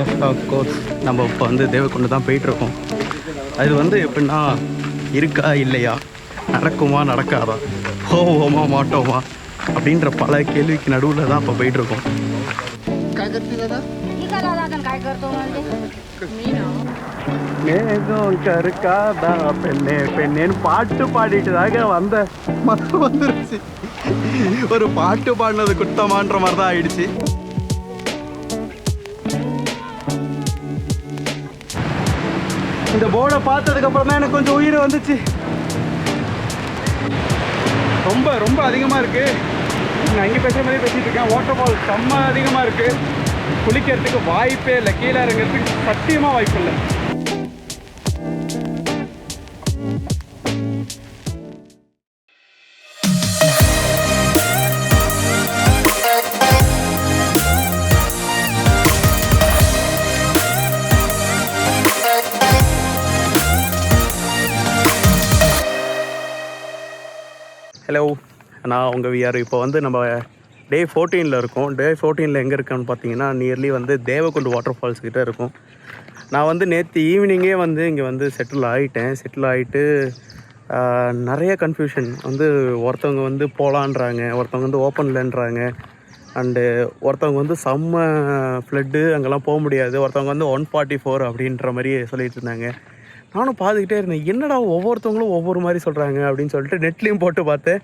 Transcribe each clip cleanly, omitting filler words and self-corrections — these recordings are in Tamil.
எஸ் ஆஃப்கோர்ஸ் நம்ம இப்போ வந்து தேவக்கொண்டு தான் போயிட்டுருக்கோம். அது வந்து எப்படின்னா இருக்கா இல்லையா, நடக்குமா நடக்காதா, போவோமா மாட்டோமா அப்படின்ற பல கேள்விக்கு நடுவில் தான் இப்போ போயிட்டுருக்கோம். மேகம் கருக்காதா பெண்ணே பெண்ணேன்னு பாட்டு பாடிட்டு தாங்க வந்த மனம் வந்துருச்சு. ஒரு பாட்டு பாடினது குத்தமான்ற மாதிரி தான் ஆயிடுச்சு. இந்த போர்டை பார்த்ததுக்கு அப்புறம் தான் எனக்கு கொஞ்சம் உயிர் வந்துச்சு. ரொம்ப ரொம்ப அதிகமாக இருக்கு. நான் இங்கே பேசுகிற மாதிரி பேசிட்டு இருக்கேன். வாட்டர் ஃபால் செம்ம அதிகமாக இருக்கு. குளிக்கிறதுக்கு வாய்ப்பே இல்லை, கீழே இறங்கிறதுக்கு சத்தியமாக வாய்ப்பு இல்லை. ஹலோ, நான் உங்கள் விஆர். இப்போ வந்து நம்ம டே 14 இருக்கோம். டே 14 எங்கே இருக்கோன்னு பார்த்தீங்கன்னா நியர்லி வந்து தேவக்கொண்டு வாட்டர் ஃபால்ஸ் கிட்டே இருக்கும். நான் வந்து நேற்று ஈவினிங்கே வந்து இங்கே வந்து செட்டில் ஆகிட்டு நிறைய கன்ஃபியூஷன் வந்து ஒருத்தவங்க வந்து போகலான்றாங்க, ஒருத்தவங்க வந்து ஓப்பன்லன்றாங்க, அண்டு ஒருத்தவங்க வந்து செம்ம ஃப்ளட்டு அங்கெல்லாம் போக முடியாது, ஒருத்தவங்க வந்து 144 அப்படின்ற மாதிரி சொல்லிகிட்டு இருந்தாங்க. நானும் பார்த்துக்கிட்டே இருந்தேன், என்னடா ஒவ்வொருத்தவங்களும் ஒவ்வொரு மாதிரி சொல்கிறாங்க அப்படின்னு சொல்லிட்டு நெட்லேயும் போட்டு பார்த்தேன்.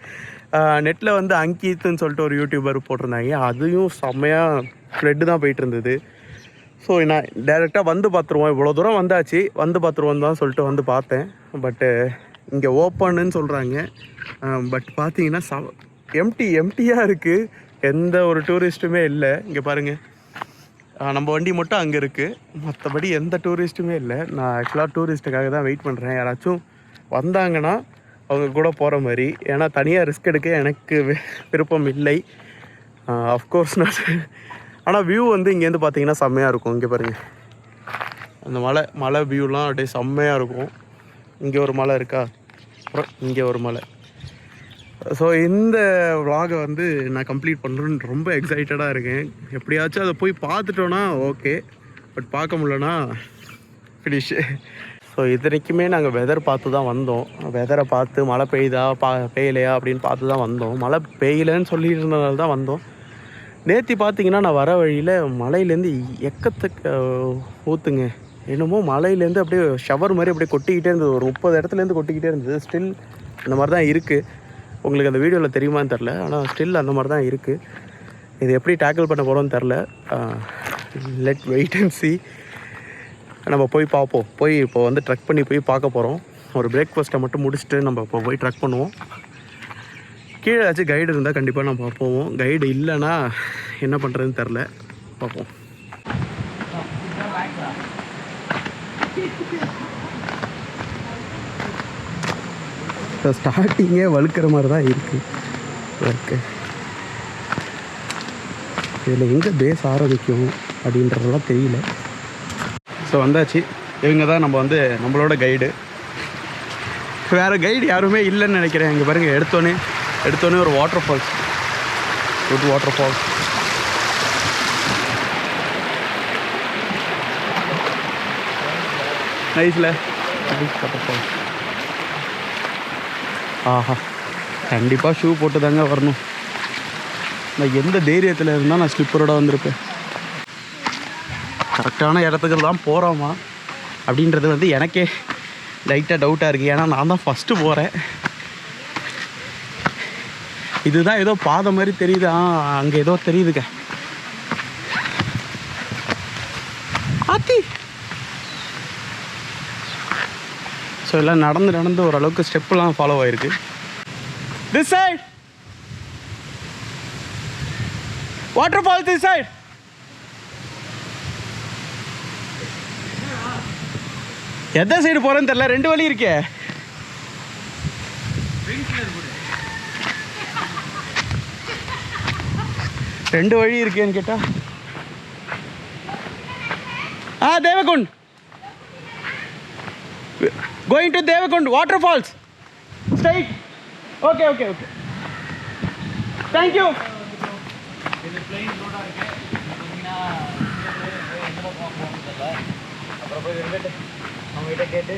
நெட்டில் வந்து அங்கித்ன்னு சொல்லிட்டு ஒரு யூடியூபர் போட்டிருந்தாங்க. அதையும் செம்மையாக ஃப்ளட்டு தான் போயிட்டு இருந்தது. ஸோ நான் டைரெக்டாக வந்து பார்த்துருவோம், இவ்வளோ தூரம் வந்தாச்சு, வந்து பார்த்துருவோம் தான் சொல்லிட்டு வந்து பார்த்தேன். பட்டு இங்கே ஓப்பன்னு சொல்கிறாங்க. பட் பார்த்தீங்கன்னா எம்டியாக இருக்குது. எந்த ஒரு டூரிஸ்ட்டுமே இல்லை. இங்கே பாருங்கள், நம்ம வண்டி மட்டும் அங்கே இருக்குது, மற்றபடி எந்த டூரிஸ்ட்டுமே இல்லை. நான் ஆக்சுவலாக டூரிஸ்ட்டுக்காக தான் வெயிட் பண்ணுறேன். யாராச்சும் வந்தாங்கன்னா அவங்க கூட போகிற மாதிரி. ஏன்னா தனியாக ரிஸ்க் எடுக்க எனக்கு விருப்பம் இல்லை. அஃப்கோர்ஸ் நான் ஆனால் வியூ வந்து இங்கேருந்து பார்த்தீங்கன்னா செம்மையாக இருக்கும். இங்கே பாருங்கள், அந்த மலை வியூலாம் அப்படியே செம்மையாக இருக்கும். இங்கே ஒரு மலை இருக்கா, அப்புறம் இங்கே ஒரு மலை. ஸோ இந்த விலாகை வந்து நான் கம்ப்ளீட் பண்ணுறேன்னு ரொம்ப எக்ஸைட்டடாக இருக்கேன். எப்படியாச்சும் அதை போய் பார்த்துட்டோன்னா ஓகே, பட் பார்க்க முடியலன்னா ஃபினிஷ். ஸோ இத்தனைக்குமே நாங்கள் வெதர் பார்த்து தான் வந்தோம். வெதரை பார்த்து மழை பெய்யுதா பெய்யலையா அப்படின்னு பார்த்து தான் வந்தோம். மழை பெய்யலைன்னு சொல்லிட்டு இருந்தனால தான் வந்தோம். நேற்று பார்த்தீங்கன்னா நான் வர வழியில் மலையிலேருந்து எக்கத்துக்கு ஊற்றுங்க, என்னமோ மலையிலேருந்து அப்படியே ஷவர் மாதிரி அப்படியே கொட்டிக்கிட்டே இருந்தது. ஒரு 30 இடத்துலேருந்து கொட்டிக்கிட்டே இருந்தது. ஸ்டில் அந்த மாதிரி தான் இருக்குது. உங்களுக்கு அந்த வீடியோவில் தெரியுமான்னு தெரில, ஆனால் ஸ்டில் அந்த மாதிரி தான் இருக்குது. இது எப்படி டேக்கிள் பண்ண போகிறோன்னு தெரில. Let wait and see. நம்ம போய் பார்ப்போம். இப்போ வந்து ட்ரக் பண்ணி போய் பார்க்க போகிறோம். ஒரு பிரேக்ஃபாஸ்ட்டை மட்டும் முடிச்சுட்டு நம்ம இப்போ போய் ட்ரக் பண்ணுவோம். கீழே ஏதாச்சும் கைடு இருந்தால் கண்டிப்பாக நம்ம போவோம். கைடு இல்லைன்னா என்ன பண்ணுறதுன்னு தெரில, பார்ப்போம். ஸ்டார்டிங்கே வழுக்கிற மாதிரி தான் இருக்குது ஒர்க்கு. இதில் எங்கே பேஸ் ஆரம்பிக்கும் அப்படின்றதெல்லாம் தெரியல. ஸோ வந்தாச்சு. இவங்க தான் நம்ம வந்து நம்மளோட கைடு. வேறு கைடு யாருமே இல்லைன்னு நினைக்கிறேன். இங்கே பாருங்கள், எடுத்தோன்னே ஒரு water falls, good water falls. நைஸில் வாட்டர் ஃபால்ஸ். ஆஹா, கண்டிப்பாக ஷூ போட்டு தாங்க வரணும். நான் எந்த தைரியத்தில் இருந்தால் நான் ஸ்லிப்பரோட வந்திருப்பேன். கரெக்டான இடத்துக்கு தான் போகிறோமா அப்படின்றது வந்து எனக்கே லைட்டாக டவுட்டாக இருக்குது. ஏன்னா நான் தான் ஃபஸ்ட்டு போகிறேன். இதுதான் ஏதோ பாதை மாதிரி தெரியுது. அங்கே ஏதோ தெரியுதுங்க. ஆத்தி. ஸோ எல்லாம் நடந்து ஓரளவுக்கு ஸ்டெப்பெல்லாம் ஃபாலோ ஆகிருக்கு. This side water fall, this side. எந்த சைடு போகிறேன்னு தெரில, 2 வழி இருக்கே. ரெண்டு வழி இருக்கேன்னு கேட்டா தேவகுண்ட், going to Devakund waterfalls straight. Okay, thank you. அவங்ககிட்ட கேட்டு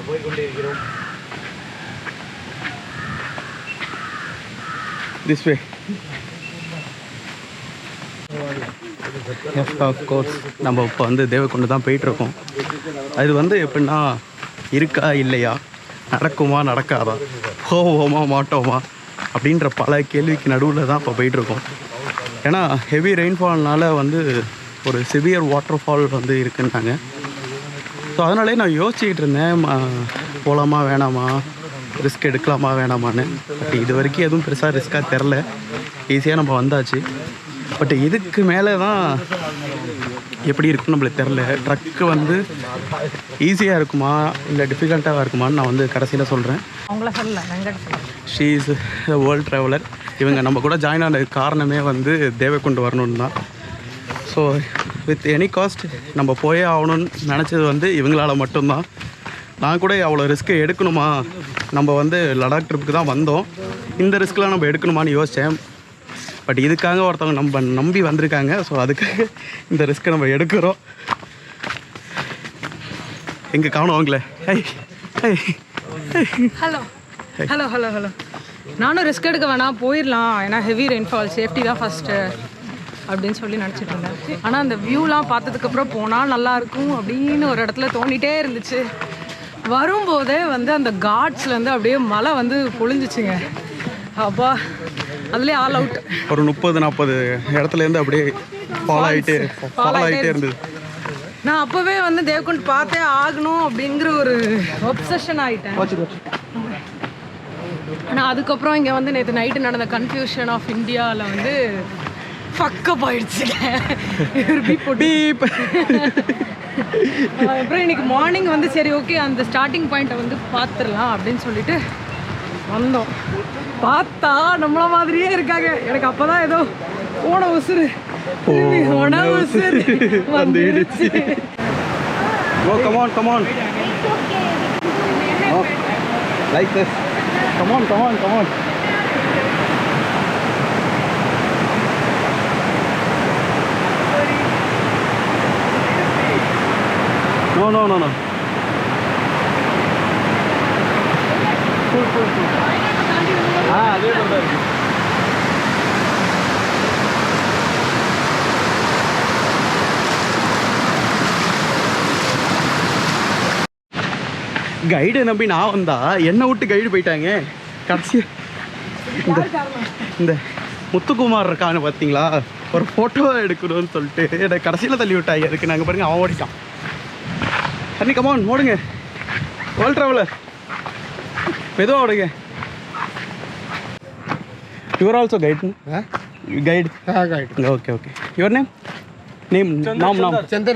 போய் கொண்டு இருக்கிறோம். This way. எஸ் ஆஃப்கோர்ஸ் நம்ம இப்போ வந்து தேவக்கொண்டு தான் போயிட்டுருக்கோம். அது வந்து எப்படின்னா இருக்கா இல்லையா, நடக்குமா நடக்காதா, போவோமா மாட்டோமா அப்படின்ற பல கேள்விக்கு நடுவில் தான் இப்போ போயிட்டுருக்கோம். ஏன்னா ஹெவி ரெயின்ஃபால்னால் வந்து ஒரு சிவியர் வாட்டர் ஃபால் வந்து இருக்குன்னாங்க. ஸோ அதனாலே நான் யோசிச்சுக்கிட்டு இருந்தேன், போகலாமா வேணாமா, ரிஸ்க் எடுக்கலாமா வேணாமான்னு. பட் இது வரைக்கும் எதுவும் பெருசாக ரிஸ்க்காக தெரில, ஈஸியாக நம்ம வந்தாச்சு. பட் இதுக்கு மேலே தான் எப்படி இருக்குன்னு நம்மளுக்கு தெரில. ட்ரக்கு வந்து ஈஸியாக இருக்குமா இல்லை டிஃபிகல்ட்டாக இருக்குமான்னு நான் வந்து கடைசியில் சொல்கிறேன். She is the world traveller. இவங்க நம்ம கூட ஜாயின் ஆன காரணமே வந்து தேவக்கொண்டு வரணுன்னு தான். ஸோ வித் எனி காஸ்ட் நம்ம போயே ஆகணும்னு நினச்சது வந்து இவங்களால் மட்டும்தான். நான் கூட அவ்வளோ ரிஸ்க்கு எடுக்கணுமா, நம்ம வந்து லடாக் ட்ரிப்புக்கு தான் வந்தோம், இந்த ரிஸ்க்கெலாம் நம்ம எடுக்கணுமான்னு யோசித்தேன். பட் இதுக்காக ஒருத்தவங்க நம்ம நம்பி வந்திருக்காங்க. ஸோ அதுக்காக இந்த ரிஸ்க்கை நம்ம எடுக்கிறோம். எங்கே காணும் அவங்கள. Hello hello hello hello. நானும் ரிஸ்க் எடுக்க வேணாம், போயிடலாம், ஏன்னா ஹெவி ரெயின்ஃபால், சேஃப்டி தான் ஃபஸ்ட்டு அப்படின்னு சொல்லி நினச்சிட்டு இருந்தேன். ஆனால் அந்த வியூலாம் பார்த்ததுக்கப்புறம் போனால் நல்லாயிருக்கும் அப்படின்னு ஒரு இடத்துல தோண்டிகிட்டே இருந்துச்சு. வரும்போதே வந்து அந்த காட்ஸ்லேருந்து அப்படியே மழை வந்து பொழிஞ்சிச்சுங்க. அப்பா அதுலேயே ஆல் அவுட். ஒரு 30-40 இடத்துலேருந்து அப்படியே ஃபால் ஆகிட்டே இருந்தது. நான் அப்போவே வந்து தேவக்கொண்டு பார்த்தே ஆகணும் அப்படிங்கிற ஒரு ஒப்சஷன் ஆகிட்டேன். ஆனால் அதுக்கப்புறம் இங்கே வந்து நேற்று நைட்டு நடந்த கன்ஃபியூஷன் ஆஃப் இந்தியாவில் வந்து ஃபக்கப் ஆயிடுச்சுங்க. அப்புறம் இன்னைக்கு மார்னிங் வந்து சரி ஓகே அந்த ஸ்டார்டிங் பாயிண்ட்டை வந்து பார்த்துடலாம் அப்படின்னு சொல்லிட்டு வந்தோம். பார்த்தா நம்மள மாதிரியே இருக்காங்க. எனக்கு அப்போதான் ஏதோ போன உசுறு வந்துடுச்சு. Oh, come on, come on. Oh, like this. Come on, come on, come on. No, no, no, no. Cool, cool, cool. அதே சொல்றாரு. கைடு நம்பி நான் வந்தா என்னை விட்டு கைடு போயிட்டாங்க. கடைசி இந்த முத்துக்குமார் இருக்கான்னு பார்த்தீங்களா, ஒரு ஃபோட்டோ எடுக்கணும்னு சொல்லிட்டு என்னை கடைசியில் தள்ளி விட்டாங்க. அதுக்கு நாங்கள் பாருங்க அவன் ஓடிட்டான். அண்ணி கமான் ஓடுங்க, வேர்ல்ட் ட்ராவலர் மெதுவாக ஓடுங்க. Your also guide guide okay okay. Your name नाम चंदन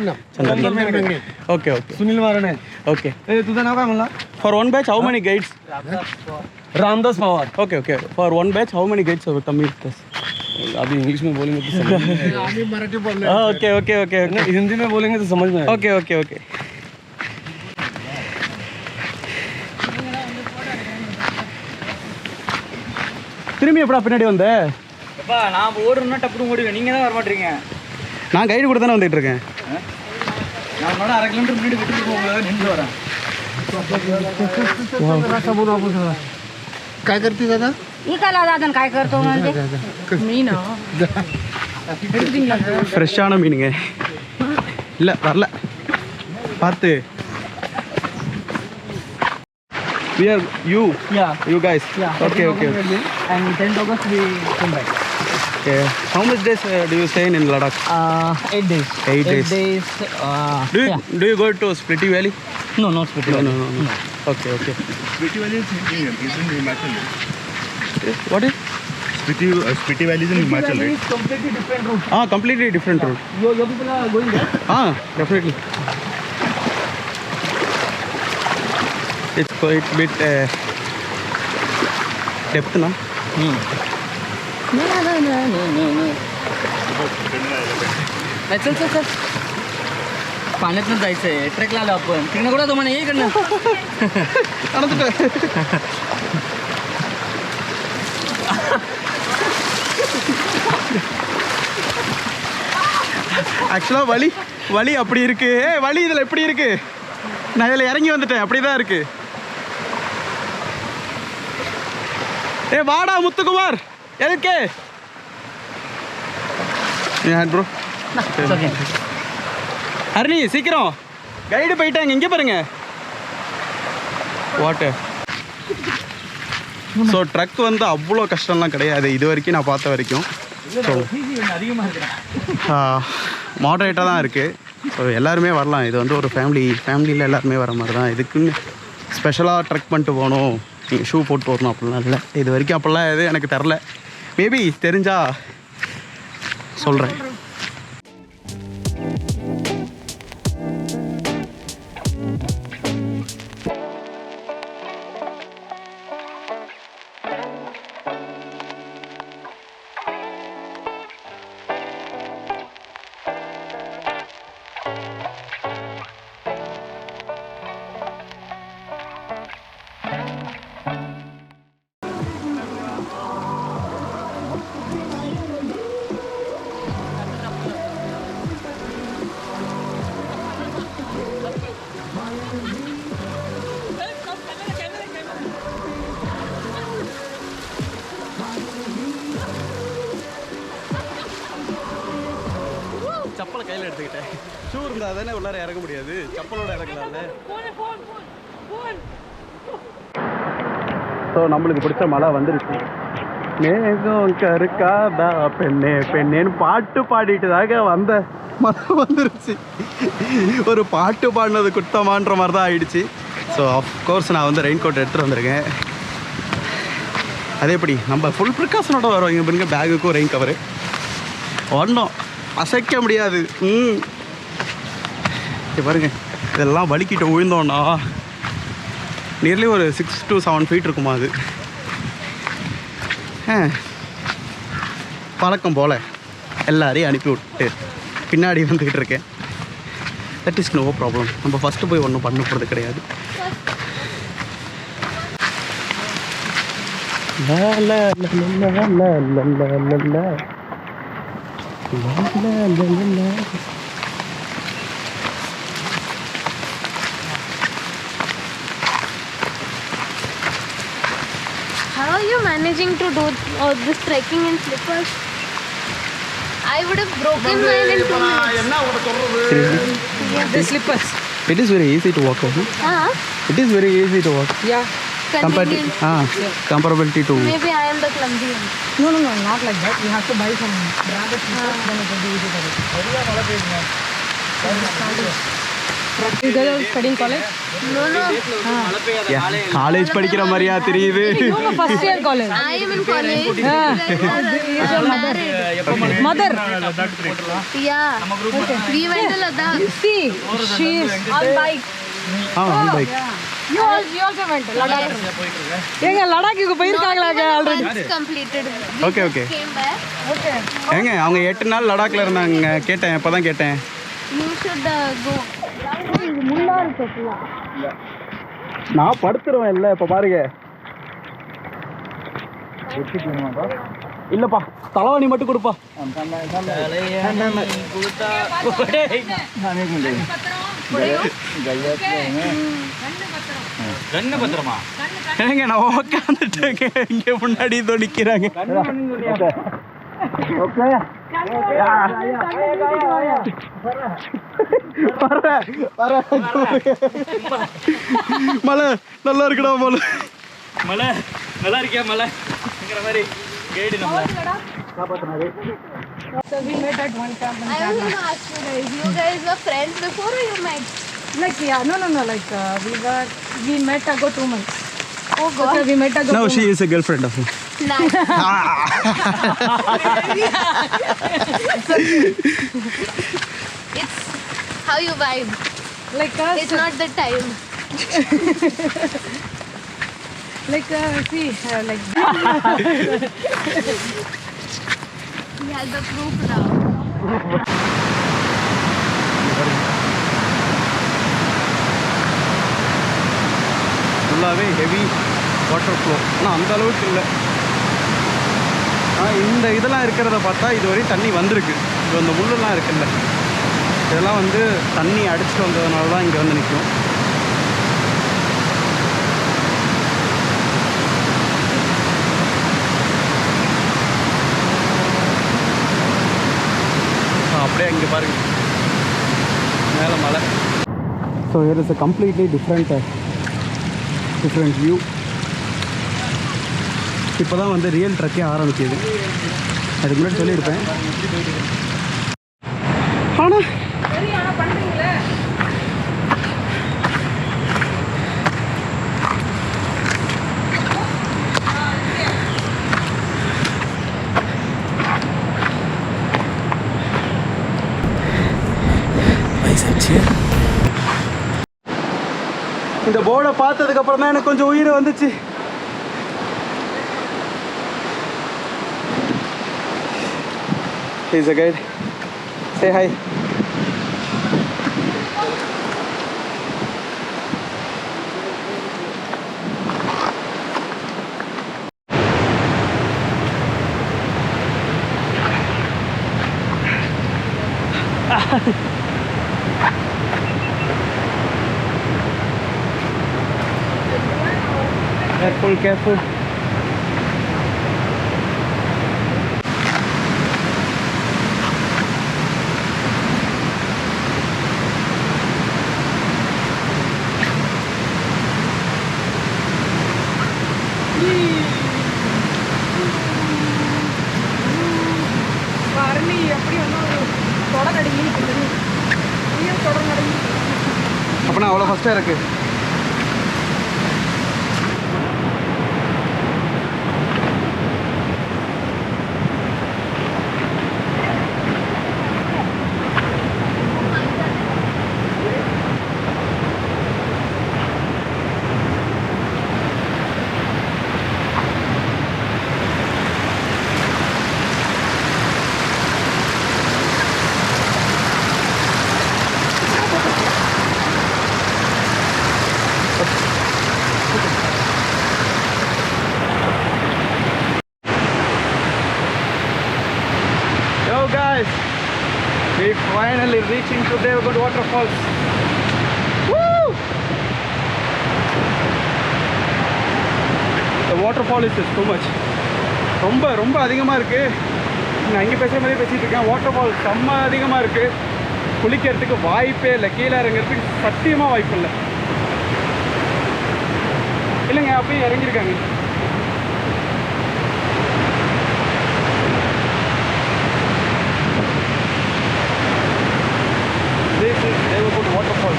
okay okay सुनील मारने okay तुझं नाव काय म्हणला for one batch how many guides Ramdas Pawar okay okay for one batch how many guides have come with us अभी इंग्लिश में बोलेंगे तो समझ में आएगा अभी मराठी बोल रहे हैं okay okay okay हिंदी में बोलेंगे तो समझ में आएगा okay okay okay திரும்பி எப்படா பின்னாடி வந்த அப்பா நான் ஓடுறேன்னா டப்புனு ஓடுவேன் நீங்க தான் வர மாட்டீங்க நான் கைடு கூட தானே வந்துட்டு இருக்கேன் நான் கூட 1/2 கிலோமீட்டர் முன்னாடி விட்டுட்டு போகும்போது நின்று வரேன் काय करते दादा इकाला दादा काय करतो म्हणजे மீனா ஃப்ரெஷ்ஷான மீனுங்க இல்லை வரல பார்த்து we are you guys okay okay and 10th August we come back. Okay. How much days do you stay in Ladakh? 8 days. 8 days. Do you go to Spiti Valley? No, not Spiti Valley. No. Okay, okay. Spiti Valley is in Himachal. What is? Spiti Valley is in Himachal, right? It's completely different route. Completely different route. Your people are going there? Definitely. It's quite a bit depth, no? चल पाण्यातनं जायचं आहे ट्रेकला आलो आपण तिकडनं कुठं तुम्हाला ये इकडनं ஆக்சுவலாக வழி வழி அப்படி இருக்கு. வழி இதில் எப்படி இருக்கு? நான் இதில் இறங்கி வந்துட்டேன், அப்படி தான் இருக்கு. வாடா முத்துக்குமார், எதுக்கு ப்ரோ? ஹரிணி சீக்கிரம், கைடு போயிட்டாங்க. இங்கே பாருங்க வாட்டர். ஸோ ட்ரக் வந்து அவ்வளோ கஷ்டம்லாம் கிடையாது இது வரைக்கும் நான் பார்த்த வரைக்கும். ஸோ மாடரேட்டாக தான் இருக்குது. ஸோ எல்லாருமே வரலாம். இது வந்து ஒரு ஃபேமிலியில் எல்லாருமே வர மாதிரி தான். இதுக்குன்னு ஸ்பெஷலாக ட்ரக் பண்ணிட்டு போகணும், நீங்கள் ஷூ போட்டு வரணும் அப்படிலாம் இல்லை. இது வரைக்கும் அப்படிலாம் எதுவும் எனக்கு தெரில. மேபி தெரிஞ்சால் சொல்கிறேன். சப்பலை கையில் எடுத்துக்கிட்டேன். ஷூ இருந்தால் தானே உள்ளார இறங்க முடியாது, சப்பலோட இறங்கலாம்ல. ஸோ நம்மளுக்கு பிடிச்ச மழை வந்துருச்சு. மேகம் கருக்காதா பெண்ணே பெண்ணேன்னு பாட்டு பாடிட்டு தாங்க வந்த மழை வந்துருச்சு. ஒரு பாட்டு பாடினது குத்தமான்ற மாதிரி தான் ஆயிடுச்சு. ஸோ அஃப்கோர்ஸ் நான் வந்து ரெயின் கோட் எடுத்துகிட்டு வந்திருக்கேன். அதே எப்படி நம்ம ஃபுல் ப்ரிகாஷனோட வருவாங்க பாருங்க. பேகுக்கும் ரெயின் கவரு ஒன்றும் அசைக்க முடியாது. பாருங்க, இதெல்லாம் வலிக்கிட்டு விழுந்தோன்னா நியர்லி ஒரு 6 to 7 feet இருக்குமா அது. பழக்கம் போல் எல்லாரையும் அனுப்பி விட்டு பின்னாடி வந்துக்கிட்டு இருக்கேன். That is no problem. நம்ம ஃபஸ்ட்டு போய் ஒன்றும் பண்ண போகிறது கிடையாது. How are you managing to do this trekking in slippers? I would have broken mine in 2 minutes. The slippers. It is very easy to walk. It is very easy to walk. Yeah. Convenient. Comparability to. Maybe I am the clumsy one. No, not like that. You have to buy some branded slippers, then it will be easy for you. You guys are studying college? No. College படிக்கிற மாதிரியா தெரியுது. You are first year college. I am in college. You guys are married. Mother. Yeah. We went to Ladakh. See, she is on bike. on bike. You also went to Ladakh. ஏங்க லடாக்குக்கு போயிருக்காங்களாங்க already. It's completed. Okay. Came back. Okay. ஏங்க அவங்க 8 நாள் லடாக்ல இருந்தாங்க. கேட்டேன், இப்போதான் கேட்டேன். You should go. நான் படுத்துருவேன் இல்லை. இப்போ பாருங்க, இல்லைப்பா தலைவாணி மட்டும் கொடுப்பா. ஏங்க நான் உட்காந்துட்டேங்க, இங்கே முன்னாடி நிற்கிறாங்க. மலை நல்லா இருக்குடா. மலை நல்லா இருக்கியா? மலைங்கிற மாதிரி கைடு நம்மளை காப்பாற்றினாரு. So we met at one camp in I was going to ask you guys. You guys were friends before or you met? like no like we met ago 2 months. Oh God. Okay, we met ago. No, she is a girlfriend of me. Nice. It's how you vibe. Like us. It's not the time. Like see like He has the proof now. ஃபுல்லாகவே ஹெவி வாட்டர் ஃப்ளோ. ஆனால் அந்த அளவுக்கு இல்லை. ஆனால் இந்த இதெல்லாம் இருக்கிறத பார்த்தா இதுவரை தண்ணி வந்திருக்கு. ஸோ இந்த முள்ளெல்லாம் இருக்குல்ல, இதெல்லாம் வந்து தண்ணி அடிச்சுட்டு வந்ததுனால தான் இங்கே வந்து நிற்கும். அப்படியே இங்கே பாருங்க மேலே மலை. So here is a completely different view. இப்போ தான் வந்து ரியல் ட்ரக்கே ஆரம்பிக்குது. அதுக்கு முன்னாடி சொல்லியிருப்பேன். ஆனால் இந்த போர்டை பார்த்ததுக்கப்புறம் தான் எனக்கு கொஞ்சம் உயிர் வந்துச்சு. He's a guide. Say hi. Careful, careful. Bharani எப்படி வந்து ஒரு தொடர் அடிங்கி தொடர் நடங்கி. அப்படின்னா அவ்வளோ ஃபஸ்ட்டாக இருக்குது. Yo guys, we finally reaching to Devakund waterfalls. Woo! The waterfall is just too much. ரொம்ப அதிகமாக இருக்குது. நான் இங்கே பேசுகிற மாதிரி பேசிகிட்டு இருக்கேன். வாட்டர்ஃபால் செம்ம அதிகமாக இருக்குது. குளிக்கிறதுக்கு வாய்ப்பே இல்லை, கீழே இறங்கிறதுக்கு சத்தியமாக வாய்ப்பு இல்லை. இல்லைங்க அப்படியே இறங்கியிருக்காங்க. This is Devakund waterfall.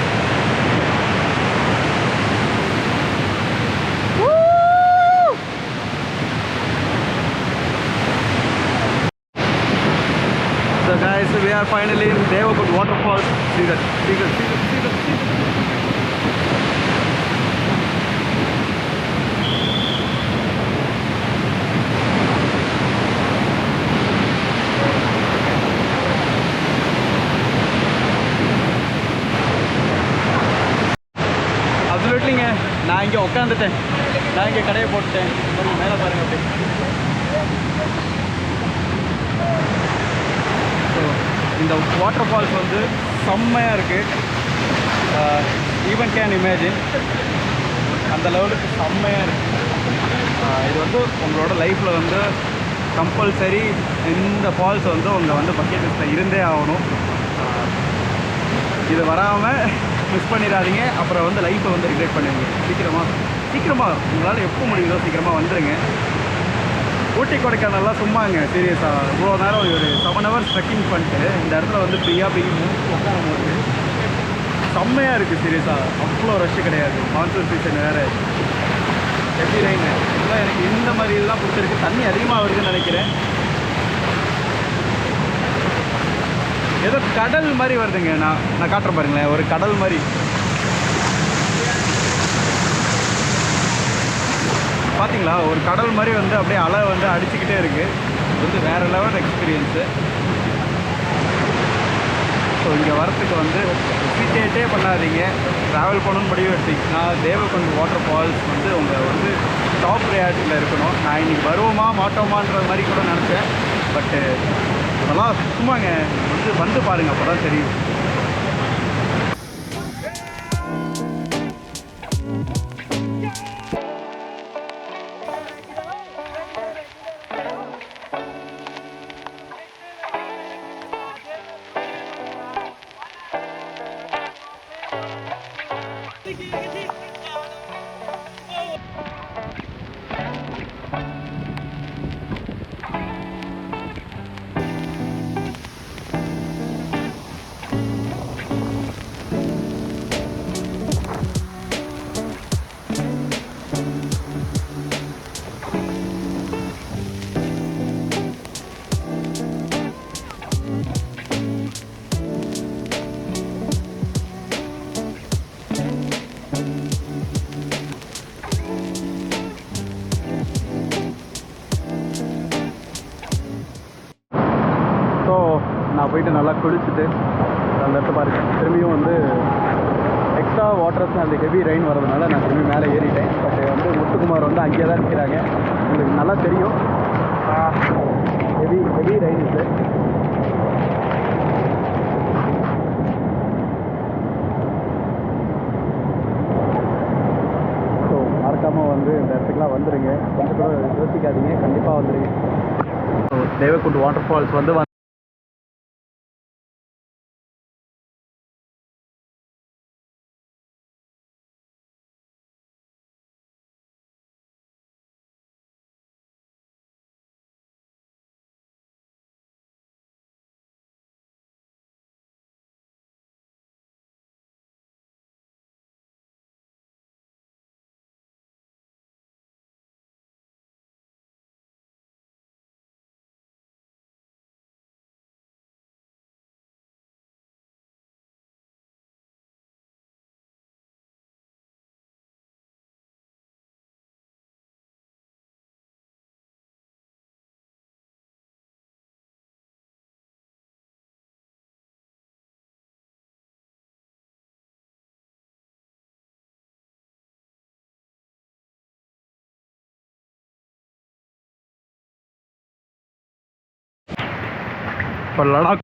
Woo! So guys, we are finally in Devakund waterfall. See that? See that? See that? See that? See that? அப்சல்யூட்லிங்க, நான் இங்கே உட்காந்துட்டேன். நான் இங்கே கடையை போட்டுட்டேன். கொஞ்சம் மேலே பாருங்க அப்படி. ஸோ இந்த வாட்டர் ஃபால்ஸ் வந்து செம்மையாக இருக்குது. ஈவன் கேன் இமேஜின் அந்த லெவலுக்கு செம்மையாக இருக்குது. இது வந்து உங்களோட லைஃப்பில் வந்து கம்பல்சரி இந்த ஃபால்ஸ் வந்து உங்கள் வந்து பக்கெட் லிஸ்ட்டில் இருந்தே ஆகணும். இது வராமல் மிஸ் பண்ணிடாதீங்க. அப்புறம் வந்து லைஃப்பை வந்து ரிக்ரெட் பண்ணுவீங்க. சீக்கிரமாக உங்களால் எப்போ முடியுதோ சீக்கிரமாக வந்துடுங்க. ஊட்டி கொடைக்கானல்லாம் சும்மாங்க சீரியஸாக இவ்வளோ நேரம் ஒரு 7 hours ட்ரெக்கிங் பண்ணிட்டு இந்த இடத்துல வந்து ஃப்ரீயாக போய் உட்காரும்போது செம்மையாக இருக்குது. சீரியஸாக அவ்வளோ ரஷ்ஷு கிடையாது. மான்சூன் சீசன் வேறு, எப்படி ரைங்க இதெல்லாம் எனக்கு இந்த மாதிரி இதெல்லாம் பிடிச்சிருக்கு. தண்ணி அதிகமாக வருதுன்னு நினைக்கிறேன். ஏதோ கடல் மாதிரி வருதுங்க. நான் காட்டுறேன் பாருங்களேன், ஒரு கடல் மாதிரி. பார்த்தீங்களா, ஒரு கடல் மாதிரி வந்து அப்படியே அலை வந்து அடிச்சுக்கிட்டே இருக்குது. இது வந்து வேறு லெவல் எக்ஸ்பீரியன்ஸு. ஸோ இங்கே வரத்துக்கு வந்து ஹெசிடேட்டே பண்ணாதீங்க. ட்ராவல் பண்ணணும்னு முடிவு எடுத்தீங்கன்னா தேவகுண்ட் வாட்டர் ஃபால்ஸ் வந்து உங்கள் வந்து டாப் ப்ரையாரிட்டியில் இருக்கணும். நான் இன்றைக்கி வருவோமா மாட்டோமான்ற மாதிரி கூட நினச்சேன். பட்டு அதெல்லாம் சும்மாங்க வந்து பாருங்கள் அப்போ தான் தெரியும். நான் போயிட்டு நல்லா குளிச்சுட்டு அந்த இடத்த பாருங்க. திரும்பியும் வந்து எக்ஸ்ட்ரா வாட்டர்ஸ் அந்த ஹெவி ரெயின் வரதுனால நான் திரும்பி மேலே ஏறிட்டேன். பட் வந்து முத்துக்குமார் வந்து அங்கேயே தான் நிற்கிறாங்க. உங்களுக்கு நல்லா தெரியும் ஹெவி ரெயின் இது. ஸோ மறக்காமல் வந்து இந்த இடத்துக்குலாம் வந்துடுங்க. கொஞ்சம் கூட யோசிக்காதீங்க, கண்டிப்பாக வந்துடுங்க. ஸோ தேவக்குண்டு வாட்டர் ஃபால்ஸ் வந்து இப்போ லடாக்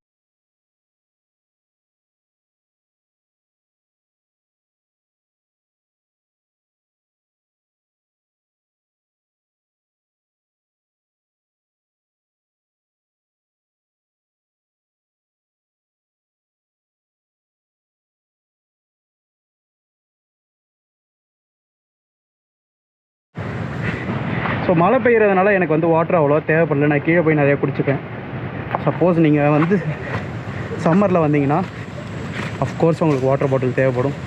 ஸோ மழை பெய்கிறதுனால எனக்கு வந்து வாட்டர் அவ்வளோ தேவைப்படல. நான் கீழே போய் நிறையா குடிச்சுப்பேன். சப்போஸ் நீங்கள் வந்து சம்மரில் வந்தீங்கன்னா அஃப்கோர்ஸ் உங்களுக்கு வாட்டர் பாட்டில் தேவைப்படும்.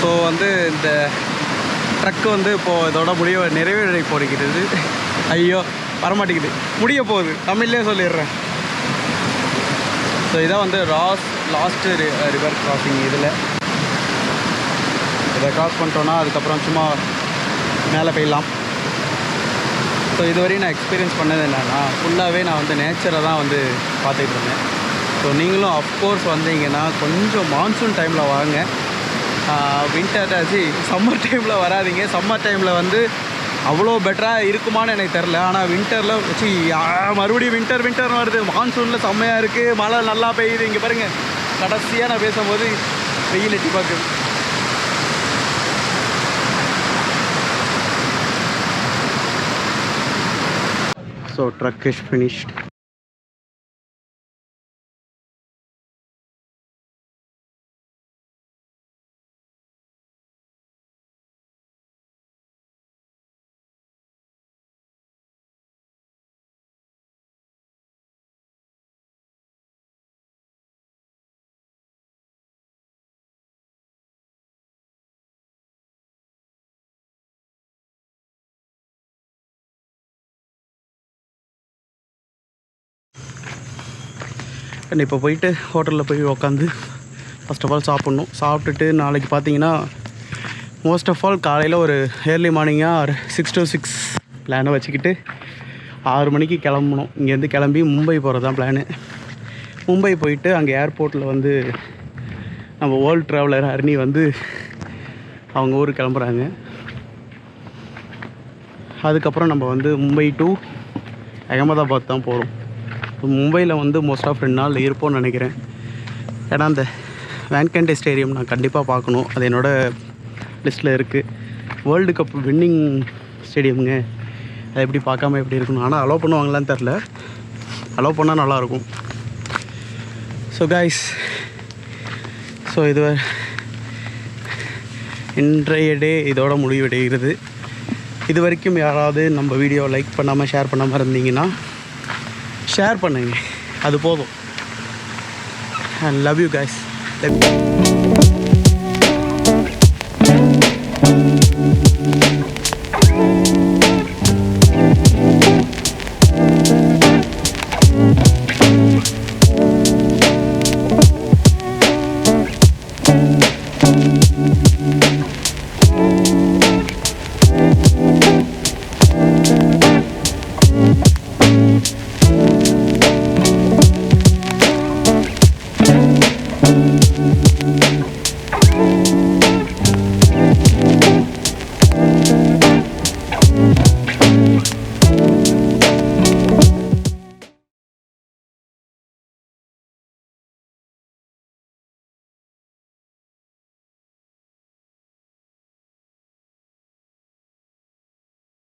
ஸோ வந்து இந்த ட்ரக்கு வந்து இப்போது இதோட நிறைவேறி போடுகிறது. ஐயோ வரமாட்டேங்குது, முடிய போகுது. தமிழ்லேயே சொல்லிடுறேன். ஸோ இதான் வந்து லாஸ்ட்டு ரிவர் கிராசிங். இதை கிராஸ் பண்ணிட்டோன்னா அதுக்கப்புறம் சும்மா மேலே போயிடலாம். ஸோ இதுவரையும் நான் எக்ஸ்பீரியன்ஸ் பண்ணது என்னென்னா ஃபுல்லாகவே நான் வந்து நேச்சரை தான் வந்து பார்த்துக்கிட்டு இருந்தேன். ஸோ நீங்களும் அஃப்கோர்ஸ் வந்தீங்கன்னா கொஞ்சம் மான்சூன் டைமில் வாங்க. வின்டர் சம்மர் டைமில் வராதிங்க. சம்மர் டைமில் வந்து அவ்வளோ பெட்டராக இருக்குமான்னு எனக்கு தெரில. ஆனால் வின்டரில் மறுபடியும் வின்டர் வருது. மான்சூனில் செம்மையாக இருக்குது, மழை நல்லா பெய்யுது. இங்கே பாருங்கள், கடைசியாக நான் பேசும்போது வெயில் எட்டி பார்க்குது. So trek is finished. And இப்போ போயிட்டு ஹோட்டலில் போய் உக்காந்து ஃபஸ்ட் ஆஃப் ஆல் சாப்பிட்ணும். சாப்பிட்டுட்டு நாளைக்கு பார்த்தீங்கன்னா மோஸ்ட் ஆஃப் ஆல் காலையில் ஒரு ஏர்லி மார்னிங்காக ஒரு 6 to 6 பிளானை வச்சுக்கிட்டு 6 மணிக்கு கிளம்பணும். இங்கேருந்து கிளம்பி மும்பை போகிறது தான் பிளானு. மும்பை போயிட்டு அங்கே ஏர்போர்ட்டில் வந்து நம்ம வேர்ல்டு ட்ராவலர் ஹரிணி வந்து அவங்க ஊருக்கு கிளம்புறாங்க. அதுக்கப்புறம் நம்ம வந்து மும்பை டு அகமதாபாத் தான் போகிறோம். மும்பையில் வந்து மோஸ்ட் ஆஃப் 2 நாள் இருப்போம்னு நினைக்கிறேன். ஏன்னா அந்த வான்கண்டே ஸ்டேடியம் நான் கண்டிப்பாக பார்க்கணும். அது என்னோடய லிஸ்ட்டில் இருக்குது. வேர்ல்டு கப் வின்னிங் ஸ்டேடியமுங்க, அதை எப்படி பார்க்காம எப்படி இருக்கணும். ஆனால் அலோவ் பண்ணுவாங்களான்னு தெரில. அலோவ் பண்ணால் நல்லாயிருக்கும். ஸோ கைஸ், ஸோ இது இன்றைய டே இதோட முடிவடைகிறது. இது வரைக்கும் யாராவது நம்ம வீடியோ லைக் பண்ணாமல் ஷேர் பண்ணாமல் இருந்தீங்கன்னா ஷேர் பண்ணுங்க, அது போதும். I love you guys.